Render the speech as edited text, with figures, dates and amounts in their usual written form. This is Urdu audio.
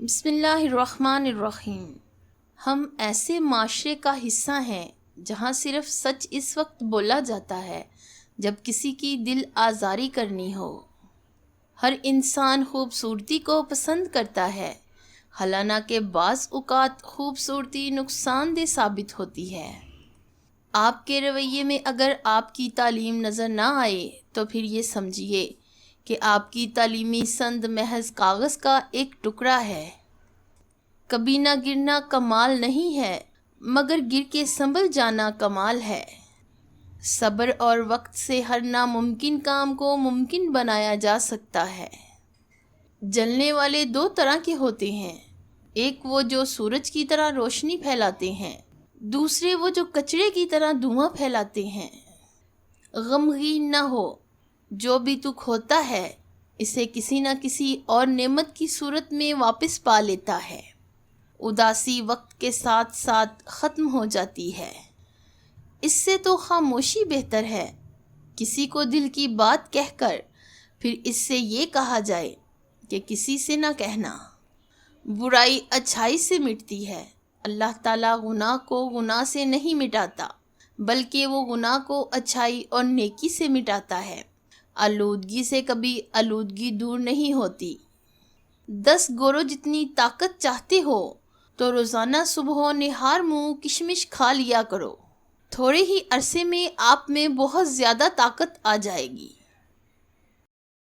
بسم اللہ الرحمن الرحیم۔ ہم ایسے معاشرے کا حصہ ہیں جہاں صرف سچ اس وقت بولا جاتا ہے جب کسی کی دل آزاری کرنی ہو۔ ہر انسان خوبصورتی کو پسند کرتا ہے، حالانکہ بعض اوقات خوبصورتی نقصان دہ ثابت ہوتی ہے۔ آپ کے رویے میں اگر آپ کی تعلیم نظر نہ آئے تو پھر یہ سمجھیے کہ آپ کی تعلیمی سند محض کاغذ کا ایک ٹکڑا ہے۔ کبھی نہ گرنا کمال نہیں ہے، مگر گر کے سنبھل جانا کمال ہے۔ صبر اور وقت سے ہر ناممکن کام کو ممکن بنایا جا سکتا ہے۔ جلنے والے دو طرح کے ہوتے ہیں، ایک وہ جو سورج کی طرح روشنی پھیلاتے ہیں، دوسرے وہ جو کچرے کی طرح دھواں پھیلاتے ہیں۔ غمگین نہ ہو، جو بھی تو کھوتا ہے اسے کسی نہ کسی اور نعمت کی صورت میں واپس پا لیتا ہے۔ اداسی وقت کے ساتھ ساتھ ختم ہو جاتی ہے، اس سے تو خاموشی بہتر ہے۔ کسی کو دل کی بات کہہ کر پھر اس سے یہ کہا جائے کہ کسی سے نہ کہنا۔ برائی اچھائی سے مٹتی ہے، اللہ تعالیٰ گناہ کو گناہ سے نہیں مٹاتا، بلکہ وہ گناہ کو اچھائی اور نیکی سے مٹاتا ہے۔ آلودگی سے کبھی آلودگی دور نہیں ہوتی۔ 10 گورو جتنی طاقت چاہتے ہو تو روزانہ صبح و نہار منہ کشمش کھا لیا کرو، تھوڑے ہی عرصے میں آپ میں بہت زیادہ طاقت آ جائے گی۔